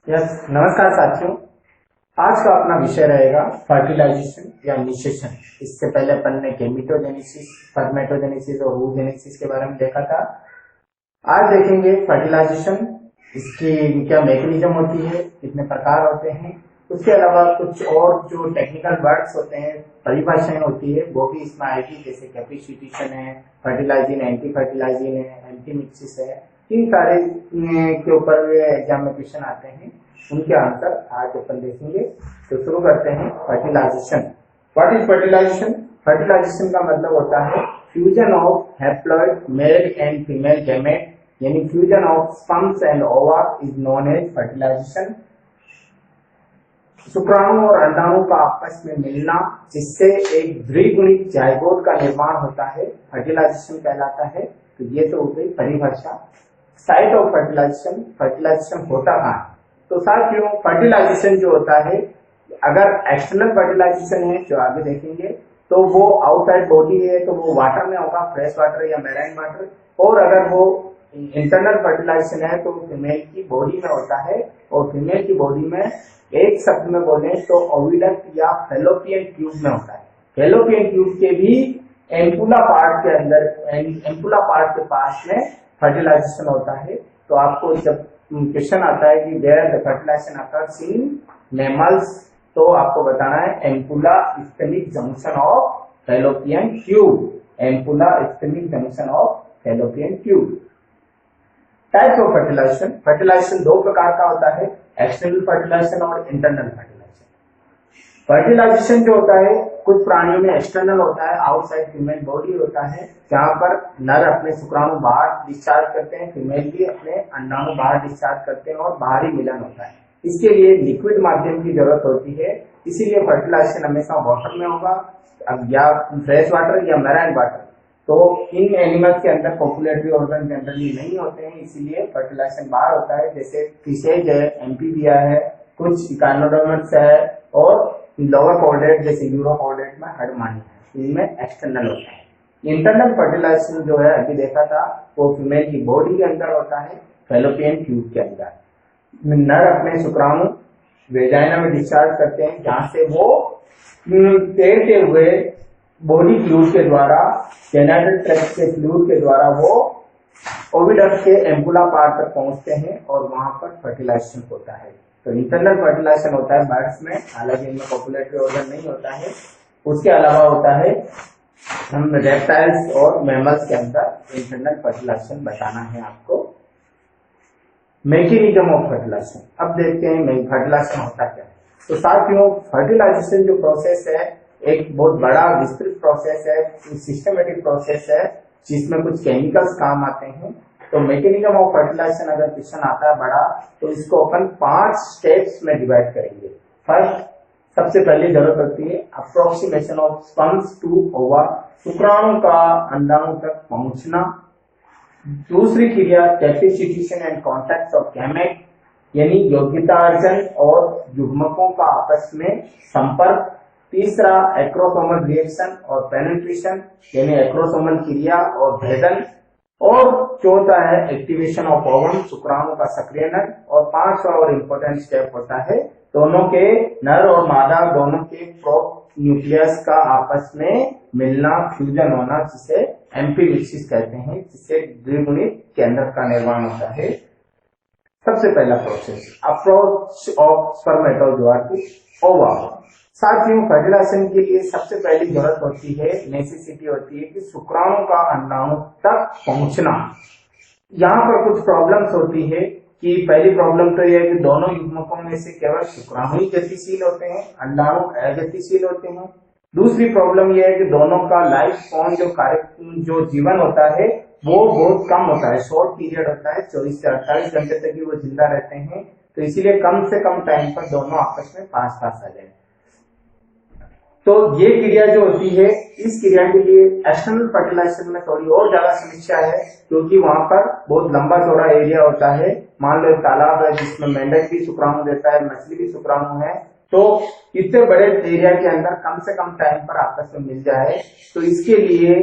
नमस्कार साथियों। आज का अपना विषय रहेगा फर्टिलाइजेशन या इनिशिएशन। इससे पहले अपन ने गेमेटोजेनेसिस, स्पर्मेटोजेनेसिस और ooजेनेसिस के बारे में देखा था। आज देखेंगे फर्टिलाइजेशन, इसकी क्या मैकेनिज्म होती है, कितने प्रकार होते हैं। उसके अलावा कुछ और जो टेक्निकल वर्ड्स होते हैं, परिभाषाएं होती है, वो भी इसमें आएगी, जैसे कैपेसिटेशन है, फर्टिलाइजिंग, एंटी फर्टिलाइजिंग है, एंटी मिक्सिस है। इन सारे के ऊपर एग्जाम में क्वेश्चन आते हैं, उनके आंसर आज अपन देखेंगे। तो शुरू करते हैं। Fertilization. What is fertilization? Fertilization का मतलब होता है fusion of haploid male and female gamete, यानी fusion of sperms and ova is known as fertilization. शुक्राणु और अंडाणु का आपस में मिलना, जिससे एक द्विगुणित जायगोट का निर्माण होता है, फर्टिलाइजेशन कहलाता है। तो ये तो हो गई परिभाषा। साइट ऑफ फर्टिलाइजेशन, फर्टिलाइजेशन होता कहाँ है? तो साथियों, फर्टिलाइजेशन जो होता है, अगर एक्सटर्नल फर्टिलाइजेशन है जो आगे देखेंगे, तो वो आउटसाइड बॉडी है, तो वो वाटर में होगा, फ्रेश वाटर या मैराइन वाटर। और अगर वो इंटरनल फर्टिलाइजेशन है तो फीमेल की बॉडी में होता है। और फीमेल की बॉडी में एक शब्द में बोले तो ओविडक्ट या फैलोपियन ट्यूब में होता है। फैलोपियन ट्यूब के भी एम्पुला पार्ट के अंदर, एम्पुला पार्ट के पास में फर्टिलाइजेशन होता है। तो आपको जब क्वेश्चन आता है कि where the fertilization occurs in mammals, तो आपको बताना है ampulla isthmic junction of fallopian tube. Ampulla isthmic junction of fallopian tube. Types of fertilization. फर्टिलाइजेशन दो प्रकार का होता है, एक्सटर्नल फर्टिलाइजेशन और इंटरनल फर्टिलाइजेशन। फर्टिलाइजेशन जो होता है कुछ प्राणियों में एक्सटर्नल होता है, आउटसाइड फीमेल बॉडी होता है, जहां पर नर अपने शुक्राणु बाहर डिस्चार्ज करते हैं, फीमेल भी अपने अंडाणु बाहर डिस्चार्ज करते हैं और बाहरी मिलन होता है। इसके लिए लिक्विड माध्यम की जरूरत होती है, इसीलिए फर्टिलाइजेशन हमेशा वाटर में होगा, या फ्रेश वाटर या मैराइन वाटर। तो इन एनिमल्स के अंदर पॉपुलेटरी ऑर्गन जनरली नहीं होते हैं, इसीलिए फर्टिलाइजेशन बाहर होता है। जैसे फिशेज है, एम्फीबिया है, कुछ इकानोडर्म्स है, और लोअर कॉर्डेट जैसे यूरोकॉर्डेट में हडमानी है, इनमें एक्सटर्नल होता है। इंटरनल फर्टिलाइजेशन जो है अभी देखा था, वो फीमेल की बॉडी के अंदर होता है, फैलोपियन ट्यूब के अंदर। नर अपने शुक्राणु वेजाइना में डिस्चार्ज करते हैं, जहां से वो तैरते हुए बॉडी फ्लूइड के द्वारा, जेनिटल ट्रैक्ट के फ्लूइड के द्वारा वो ओविडक्ट के एम्पुला पार्ट तक पहुंचते हैं और वहां पर फर्टिलाइजेशन होता है। तो इंटरनल फर्टिलाइजेशन होता है बर्ड्स में, हालांकि इनमें पॉपुलेटरी ऑर्गन नहीं होता है। उसके अलावा होता है हम रेप्टाइल्स और मैमल्स के अंदर इंटरनल फर्टिलाइजेशन बताना है आपको। Mechanism of fertilization. अब देखते हैं फर्टिलाइजेशन होता क्या है। तो साथियों, फर्टिलाइजेशन जो प्रोसेस है एक बहुत बड़ा विस्तृत प्रोसेस है, सिस्टमेटिक प्रोसेस है, जिसमें कुछ केमिकल्स काम आते हैं। तो मैकेनिज्म ऑफ फर्टिलाइजेशन अगर क्वेश्चन आता है बड़ा, तो इसको अपन 5 स्टेप्स में डिवाइड करेंगे। फर्स्ट, सबसे पहले जरूरत होती है अप्रोक्सीमेशन ऑफ स्पर्म्स टू ओवा, शुक्राणु का अंडाणु तक पहुंचना। दूसरी क्रिया capacitation and contact of gamete, यानी योग्यता अर्जन और युग्मकों का आपस में संपर्क। तीसरा, एक्रोसोमल रिएक्शन और पेनिट्रेशन, यानी एक्रोसोमल क्रिया और भेदन। और चौथा है एक्टिवेशन ऑफ ओवम, शुक्राणु का सक्रियण। और पांचवा और इम्पोर्टेंट स्टेप होता है दोनों के, नर और मादा दोनों के प्रोप न्यूक्लियस का आपस में मिलना, फ्यूजन होना, जिसे एम्फीमिक्सिस कहते हैं, जिससे द्विगुणित केंद्र का निर्माण होता है। सबसे पहला process, approach of spermatozoa to ova. साथियों, फर्टिलाइजेशन के लिए सबसे पहली जरूरत होती है, नेसेसिटी होती है कि शुक्राणु का अंडाणु तक पहुंचना। यहाँ पर कुछ प्रॉब्लम्स होती है कि पहली प्रॉब्लम तो यह है कि दोनों युग्मकों में से केवल शुक्राणु ही गतिशील होते हैं, अंडाणु अगतिशील होते हैं। दूसरी प्रॉब्लम यह है कि दोनों का लाइफ फॉर्म जो जीवन होता है वो बहुत कम होता है, शॉर्ट पीरियड होता है, 24 से 48 घंटे तक ही वो जिंदा रहते हैं। तो इसीलिए कम से कम टाइम पर दोनों आपस में पास आ जाए। तो ये क्रिया जो होती है, इस क्रिया के लिए एक्सटर्नल फर्टिलाइजेशन में थोड़ी और ज्यादा समस्या है, क्योंकि वहां पर बहुत लंबा चौड़ा एरिया होता है। मान लो एक तालाब है जिसमें मेंढक भी शुक्राणु देता है, मछली भी शुक्राणु है, तो इतने बड़े एरिया के अंदर कम से कम टाइम पर आपस में मिल जाए। तो इसके लिए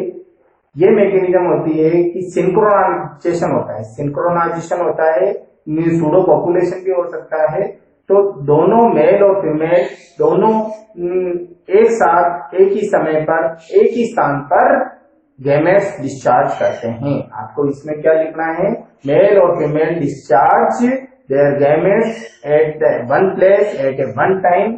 ये मैकेनिज्म होती है कि सिंक्रोनाइजेशन होता है। सिंक्रोनाइजेशन होता है सूडो पॉपुलेशन भी हो सकता है। तो दोनों मेल और फीमेल दोनों एक साथ एक ही समय पर एक ही स्थान पर गैमेट्स डिस्चार्ज करते हैं। आपको इसमें क्या लिखना है, मेल और female discharge their gametes at one place at a one time.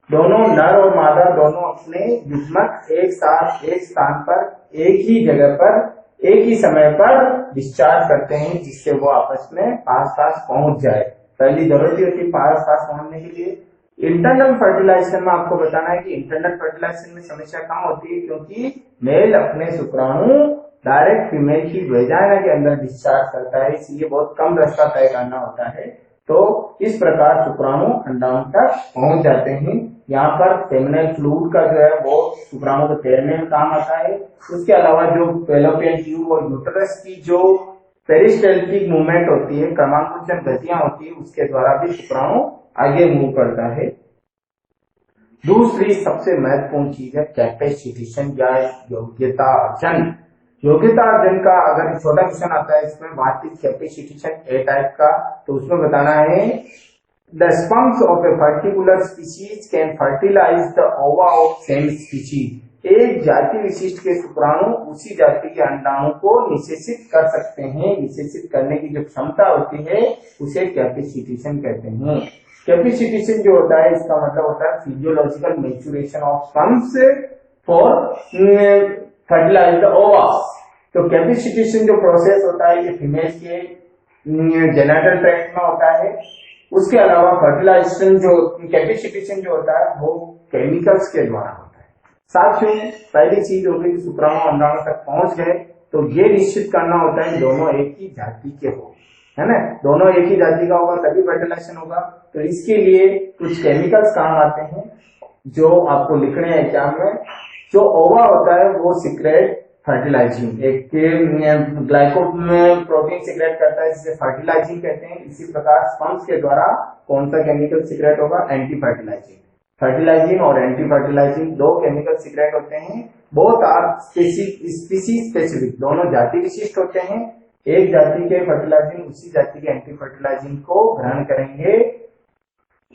दोनों नर और मादा दोनों अपने युग्मक एक साथ एक स्थान पर एक ही जगह पर एक ही समय पर डिस्चार्ज करते हैं, जिससे वो आपस में पास पास पहुंच जाए। पहली जरूरत होती है पास पास पहुंचने के लिए। इंटरनल फर्टिलाइजेशन में आपको बताना है कि इंटरनल फर्टिलाइजेशन में समस्या कम होती है, क्योंकि मेल अपने शुक्राणु डायरेक्ट फीमेल की वेजाइना के अंदर डिस्चार्ज करता है, इसलिए बहुत कम रास्ता तय करना होता है। तो इस प्रकार शुक्राणु अंडाणु तक पहुंच जाते हैं। यहाँ पर सेमिनल फ्लूइड का जो है वो शुक्राणु को तैरने में काम आता है। उसके अलावा जो फैलोपियन ट्यूब और यूट्रस की जो पेरिस्टाल्टिक मूवमेंट होती है, क्रमांकुचन गतियां होती है, उसके द्वारा भी शुक्राणु आगे मूव करता है। दूसरी सबसे महत्वपूर्ण चीज है कैपेसिटेशन या योग्यता अर्जन। योग्यता अर्जन का अगर छोटा क्वेश्चन आता है इसमें what is capacitation a type का, तो उसमें बताना है the sperms of a particular species can fertilize the ova of same species. एक जाति विशिष्ट के शुक्राणु उसी जाति के अंडाणु को निषेचित कर सकते हैं। निषेचित करने की जो क्षमता होती है उसे कैपेसिटेशन कहते हैं। कैपेसिटेशन जो होता है इसका मतलब होता है physiological maturation of sperms for fertilize the ovas. तो कैपेसिटेशन जो प्रोसेस होता है ये फीमेल के जेनिटल ट्रैक्ट में होता है। उसके अलावा फर्टिलाइजेशन जो कैपेसिटेशन जो होता है वो केमिकल्स के द्वारा होता है। साथियों, पहली चीज होगी कि शुक्राणु अंडाणु तक पहुंच गए तो ये निश्चित करना होता है दोनों एक ही जाति के हो, है ना, दोनों एक ही जाति का होगा तभी फर्टिलाइजेशन होगा। तो इसके लिए कुछ केमिकल्स काम आते हैं जो आपको लिखने हैं एग्जाम में। जो ओवा होता है वो सीक्रेट फर्टिलाइजिंग, एक ग्लाइकोप्रोटीन प्रोटीन सीक्रेट करता है जिसे फर्टिलाइजिंग कहते हैं। इसी प्रकार स्पर्म्स के द्वारा कौन सा केमिकल सीक्रेट होगा, एंटी फर्टिलाइजिंग। फर्टिलाइजिंग और एंटी फर्टिलाइजिंग दो केमिकल सीक्रेट होते हैं। बोथ आर स्पीसीज स्पेसिफिक, दोनों जाति विशिष्ट होते हैं। एक जाति के फर्टिलाइजिंग उसी जाति के एंटी फर्टिलाइजिंग को ग्रहण करेंगे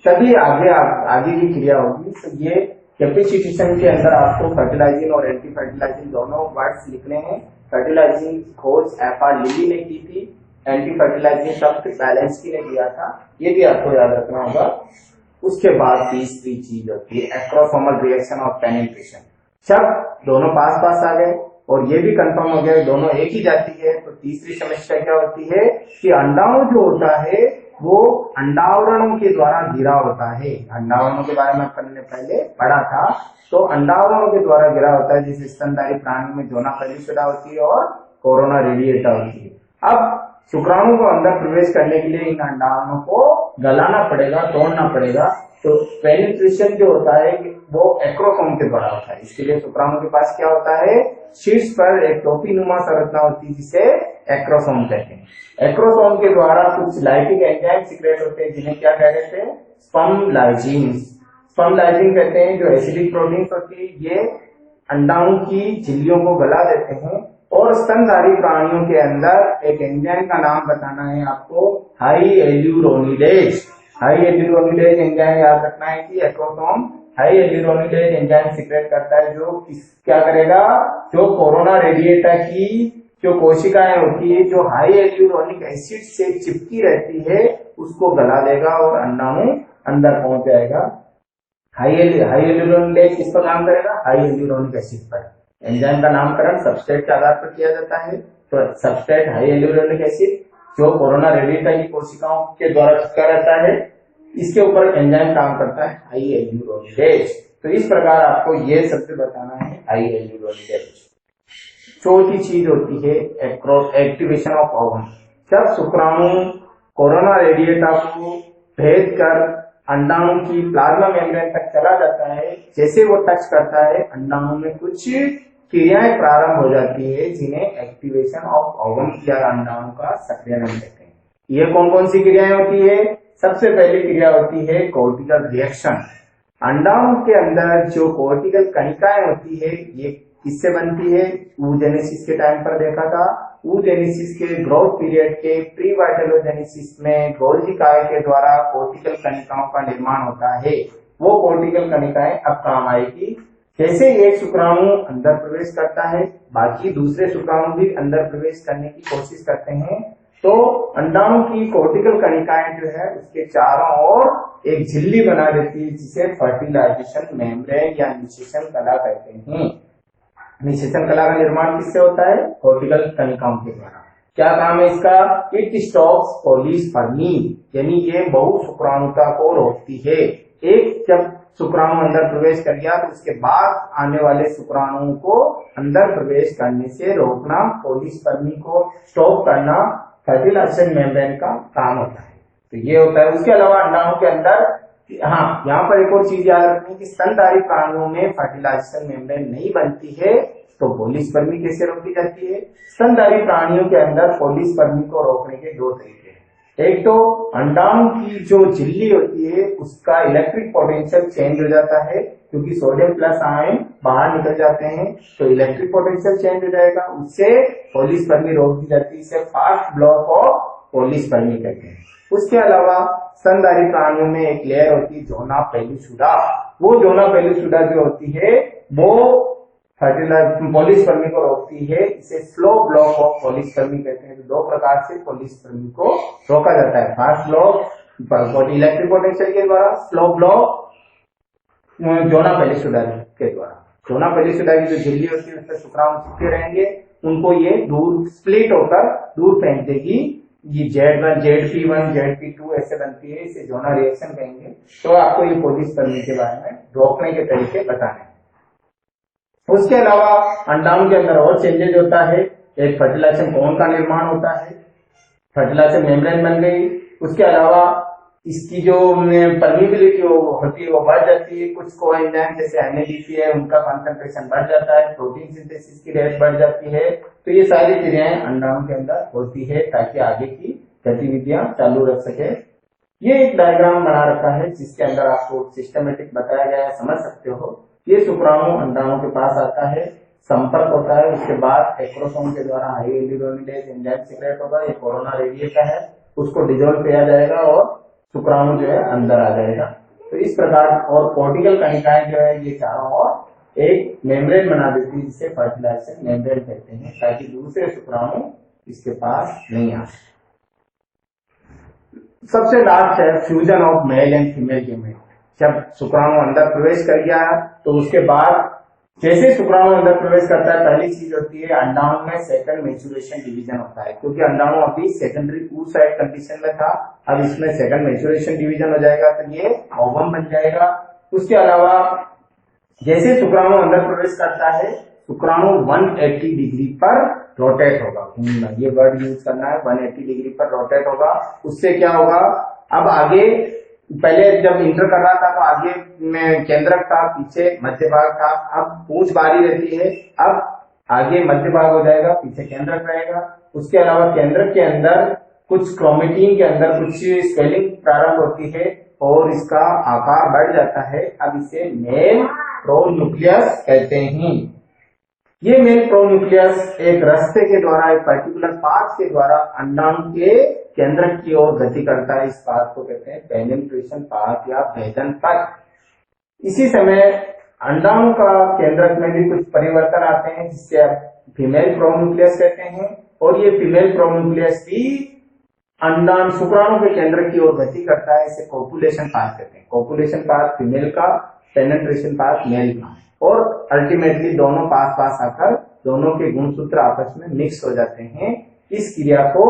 तभी आगे की क्रिया होगी। तो ये कैपेसिटेशन के अंदर आपको फर्टिलाइजिंग और एंटी फर्टिलाइजिंग दोनों वर्ड्स लिखने हैं। फर्टिलाइजिंग खोज एफ.आर. लिली ने की थी, एंटी फर्टिलाइजिंग शब्द बैलेंस्की ने दिया था, ये भी आपको याद रखना होगा। उसके बाद तीसरी चीज होती है एक्रोसोमल रिएक्शन ऑफ पेनिट्रेशन। जब दोनों पास पास आ गए और ये भी कंफर्म हो गया दोनों एक ही जाति है, तो तीसरी समस्या क्या होती है कि अंडाणु जो होता है वो अंडावरणों के द्वारा घिरा होता है। अंडावरणों के बारे में अपन ने पहले पढ़ा था। तो अंडावरणों के द्वारा घिरा होता है, जैसे स्तनधारी प्राणी में जोना पेल्विसेटा होती है और कोरोना रेडिएटा होती है। अब शुक्राणु को अंदर प्रवेश करने के लिए इन अंडावरणों को गलाना पड़ेगा, तोड़ना पड़ेगा। तो पेनिट्रेशन जो होता है वो एक्रोसोम के द्वारा होता है। इसके लिए शुक्राणु के पास क्या होता है, शीर्ष पर एक टोपी नुमा संरचना होती है जिसे एक्रोसोम कहते हैं। एक्रोसोम के द्वारा कुछ लाइटिक एंजाइम सीक्रेट होते हैं जिन्हें क्या कहते हैं, स्पर्म लाइजिन्स। स्पर्म लाइजिन कहते हैं जो एसिडिक प्रोटीन्स होती है, ये अंडाणु की झिल्लियों को गला देते हैं। और स्तनधारी प्राणियों के अंदर एक एंजाइम का नाम बताना है आपको, हाई एल्यूरोनिडेज। हाई एल्यूरोनिडेज एंजाइम याद रखना है कि एक्रोसोम हाई एल्यूरोनिडेज एंजाइम सीक्रेट करता है जो क्या करेगा, जो कोरोना रेडिएटा की जो कोशिकाएं होती है जो हाई एल्यूरोनिक एसिड से चिपकी रहती है उसको गला देगा और अंडाणु अंदर पहुंच जाएगा। हाई एल्यूरोनिडेज किस पर काम करेगा, हाई एल्यूरोनिक एसिड पर। एंजाइम का नामकरण सबस्ट्रेट के आधार पर किया जाता है। तो सबस्ट्रेट हाई एल्यूरोनिक एसिड जो कोरोना रेडिएटा की कोशिकाओं के द्वारा चिपका रहता है, इसके ऊपर एंजाइम काम करता है हाई एल्यूरोनिडेज। तो इस प्रकार आपको ये शब्द बताना है हाई एल्यूरोनिडेज। चौथी चीज होती है एक्टिवेशन ऑफ ओवम। जब शुक्राणु कोरोना रेडिएटा को भेद कर अंडाणु की प्लाज्मा मेम्ब्रेन तक चला जाता है, जैसे वो टच करता है अंडाणु में कुछ क्रियाएं प्रारंभ हो जाती है जिन्हें एक्टिवेशन ऑफ ओवम या अंडाणु का सक्रियण कहते हैं। ये कौन कौन सी क्रियाएं होती है, सबसे पहली क्रिया होती है कोर्टिकल रिएक्शन। अंडाणु के अंदर जो कोर्टिकल कणिकाएं होती है ये किससे बनती है, oogenesis के टाइम पर देखा था, oogenesis के ग्रोथ पीरियड के प्री वाइटलोजेनेसिस में गोल्गी काय के द्वारा कोर्टिकल कणिकाओं का निर्माण होता है। वो कोर्टिकल कणिकाएं अब काम आएगी। जैसे एक शुक्राणु अंदर प्रवेश करता है, बाकी दूसरे शुक्राणु भी अंदर प्रवेश करने की कोशिश करते हैं, तो अंडाणु की कोर्टिकल कणिकाएं जो है उसके चारों ओर एक झिल्ली बना देती है, जिसे फर्टिलाइजेशन मेम्ब्रेन या निषेचन कला कहते हैं। निषेचन कला का निर्माण किससे होता है? कोर्टिकल कणिकाओं के द्वारा। क्या काम है इसका? इट स्टॉप्स पॉलीस्पर्मी, यानी ये बहु शुक्राणुता को रोकती है। एक जब शुक्राणु अंदर प्रवेश कर गया तो उसके बाद आने वाले शुक्राणुओं को अंदर प्रवेश करने से रोकना, पॉलीस्पर्मी को स्टॉप करना फर्टिलाइजेशन मेम्ब्रेन का काम होता है। तो ये होता है। उसके अलावा अंडाणु के अंदर, हाँ, यहाँ पर एक और चीज याद रखनी कि स्तनधारी प्राणियों में फर्टिलाइजेशन मेम्ब्रेन नहीं बनती है, तो पॉलीस्पर्मी कैसे रोकी जाती है? स्तनधारी प्राणियों के अंदर पॉलीस्पर्मी को रोकने के दो तरीके हैं। एक तो अंडाणु की जो झिल्ली होती है उसका इलेक्ट्रिक पोटेंशियल चेंज हो जाता है, क्योंकि सोडियम प्लस आयन बाहर निकल जाते हैं, तो इलेक्ट्रिक पोटेंशियल चेंज हो जाएगा, उससे पॉलीस्पर्मी रोक दी जाती है। इसे फास्ट ब्लॉक ऑफ पॉलीस्पर्मी कहते हैं। उसके अलावा स्तनधारी प्राणियों में एक लेयर होती है जोना पेलुसिडा। वो जोना पेलुसिडा जो होती है वो पॉलीस्पर्मी को रोकती है। इसे स्लो ब्लॉक ऑफ पॉलीस्पर्मी कहते हैं। तो दो प्रकार से पॉलीस्पर्मी को रोका जाता है, फास्ट ब्लॉक इलेक्ट्रिक पोटेंशियल के द्वारा, स्लो ब्लॉक जोना पेलुसिडा के द्वारा। जोना पेलुसिडा की जो झिल्ली होती है उसमें शुक्राणु चिपके रहेंगे, उनको ये दूर स्प्लिट होकर दूर फेंक देगी। ये Z1, ZP1, ZP2 ऐसे बनती है, इसे जोना रिएक्शन कहेंगे। तो आपको ये पॉलीस्पर्मी के बारे में रोकने के तरीके बताने हैं। उसके अलावा अंडाणु के अंदर और चेंजेज होता है। एक फर्टिलाइजेशन कोन का निर्माण होता है, फर्टिलाइजेशन मेम्ब्रेन बन गई। उसके अलावा इसकी जो परमिबिलिटी होती है वो बढ़ जाती है। कुछ कोएंजाइम जैसे NADP है उनका कंसंट्रेशन बढ़ जाता है, प्रोटीन सिंथेसिस की रेट बढ़ जाती है। तो ये सारी क्रियाएं अंडाणु के अंदर होती है ताकि आगे की गतिविधियां चालू रख सके। ये एक डायग्राम बना रखा है जिसके अंदर आपको सिस्टमेटिक बताया गया है, समझ सकते हो। ये शुक्राणु अंडाणु के पास आता है, संपर्क होता है, उसके बाद एक्रोसोम के द्वारा हाई एल्यूमिनेज एंजाइम सीक्रेट होगा। ये कोरोना रेडिएटा है, उसको डिजोल्व किया जाएगा और शुक्राणु जो है अंदर आ जाएगा। तो इस प्रकार, और कोर्टिकल कणिकाएं जो है ये चारों ओर एक मेम्ब्रेन बना देती है, जिसे फर्टिलाइजेशन मेम्ब्रेन कहते हैं, ताकि दूसरे शुक्राणु इसके पास नहीं आ सके। सबसे लास्ट है fusion of male and female gamete. जब शुक्राणु अंदर प्रवेश कर गया तो उसके बाद जैसे शुक्राणु अंदर प्रवेश करता है, पहली चीज होती है अंडाणु में सेकंड मैच्योरेशन डिवीजन होता है, क्योंकि अंडाणु अभी सेकेंडरी oocyte कंडीशन में था, अब इसमें सेकंड मैच्योरेशन डिवीजन हो जाएगा, तो ये ओवम बन जाएगा। उसके अलावा जैसे शुक्राणु अंदर प्रवेश करता है, शुक्राणु 180 डिग्री पर रोटेट होगा, घूमना, ये वर्ड यूज करना है, 180 डिग्री पर रोटेट होगा। उससे क्या होगा, अब आगे पहले जब इंटर कर रहा था तो आगे में केंद्रक था, पीछे मध्य भाग था, अब पूंछ बाहरी रहती है, अब आगे मध्य भाग हो जाएगा, पीछे केंद्रक रहेगा। उसके अलावा केंद्रक के अंदर कुछ क्रोमेटिन के अंदर कुछ स्वेलिंग प्रारंभ होती है और इसका आकार बढ़ जाता है। अब इसे मेल प्रोन्यूक्लियस कहते हैं। ये मेल प्रोन्यूक्लियस एक रास्ते के द्वारा, एक पर्टिकुलर पाथ के द्वारा अंडाणु के केंद्रक की ओर गति करता है। इस पाथ को कहते हैं पेनिट्रेशन पाथ या भेदन पथ। इसी समय अंडाणु का केंद्रक में भी कुछ परिवर्तन आते हैं, जिससे आप फीमेल प्रोन्यूक्लियस कहते हैं, और ये फीमेल प्रोन्यूक्लियस भी अंडाणु शुक्राणु के केंद्रक की ओर गति करता है। इसे कोपुलेशन पाथ कहते हैं। कोपुलेशन पाथ फीमेल का, पेनिट्रेशन पाथ मेल का, और अल्टीमेटली दोनों पास पास आकर दोनों के गुणसूत्र आपस में मिक्स हो जाते हैं। इस क्रिया को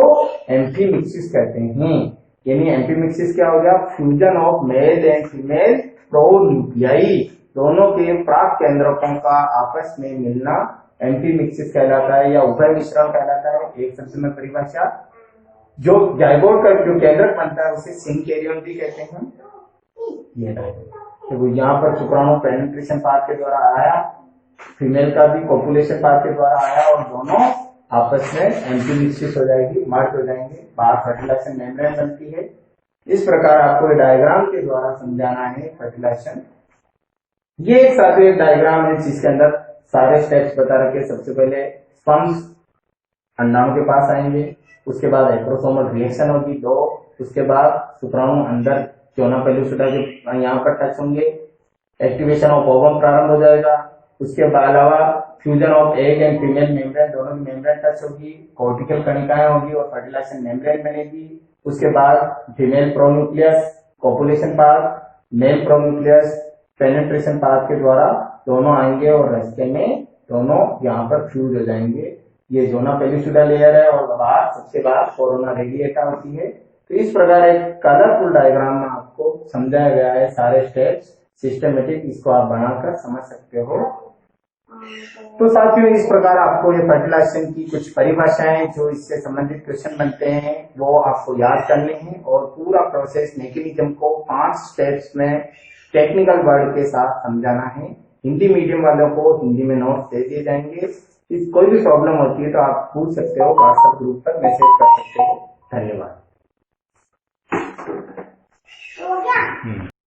एम्फीमिक्सिस कहते हैं। यानी एम्फीमिक्सिस क्या हो गया, fusion of male and female pronuclei, दोनों के प्राप्त केंद्रकों का आपस में मिलना एम्फीमिक्सिस कहलाता है या उभय मिश्रण कहलाता है। एक शब्द में परिभाषा, जो जाइगोट का जो केंद्रक बनता है उसे सिंकैरियन भी कहते हैं। ये तो यहाँ पर शुक्राणु पेनिट्रेशन पाथ के द्वारा आया, फीमेल का भी कोपुलेशन पाथ के द्वारा आया, और दोनों आपस में एम्फीमिक्सिस हो जाएगी, मर्ज हो जाएंगे, बाहर फर्टिलाइजेशन मेम्ब्रेन बनती है। इस प्रकार आपको डायग्राम के द्वारा समझाना है फर्टिलाइजेशन। ये एक साथ एक डायग्राम है जिसके अंदर सारे स्टेप्स बता रखे। सबसे पहले स्पर्म्स अंडाणु के पास आएंगे, उसके बाद एक्रोसोमल रिएक्शन होगी 2, उसके बाद शुक्राणु अंदर जोना पेलुसिडा के यहाँ पर टच होंगे, एक्टिवेशन ऑफ ओवम प्रारंभ हो जाएगा। उसके अलावा fusion of egg and female membrane, दोनों की मेम्ब्रेन टच होगी, कॉर्टिकल कणिकाएं होगी और फर्टिलाइजेशन मेम्ब्रेन बनेगी। उसके बाद female pronucleus copulation path, male pronucleus penetration path के द्वारा दोनों आएंगे और रास्ते में दोनों यहाँ पर फ्यूज हो जाएंगे। ये जोना पेलुसिडा लेयर है और बाहर सबसे बाहर कोरोना रेडिएटा होती है। तो इस प्रकार एक कलरफुल डायग्राम में आपको समझाया गया है सारे स्टेप्स सिस्टमेटिक, इसको आप बनाकर समझ सकते हो। तो साथियों इस प्रकार आपको ये फर्टिलाइजेशन की कुछ परिभाषाएं जो इससे संबंधित क्वेश्चन बनते हैं वो आपको याद करने हैं और पूरा प्रोसेस मैकेनिज्म को 5 स्टेप्स में टेक्निकल वर्ड के साथ समझाना है। हिंदी मीडियम वालों को हिंदी में नोट्स दे दिए जाएंगे। इस कोई भी प्रॉब्लम होती है तो आप पूछ सकते हो, व्हाट्सएप ग्रुप पर मैसेज कर सकते हो। धन्यवाद।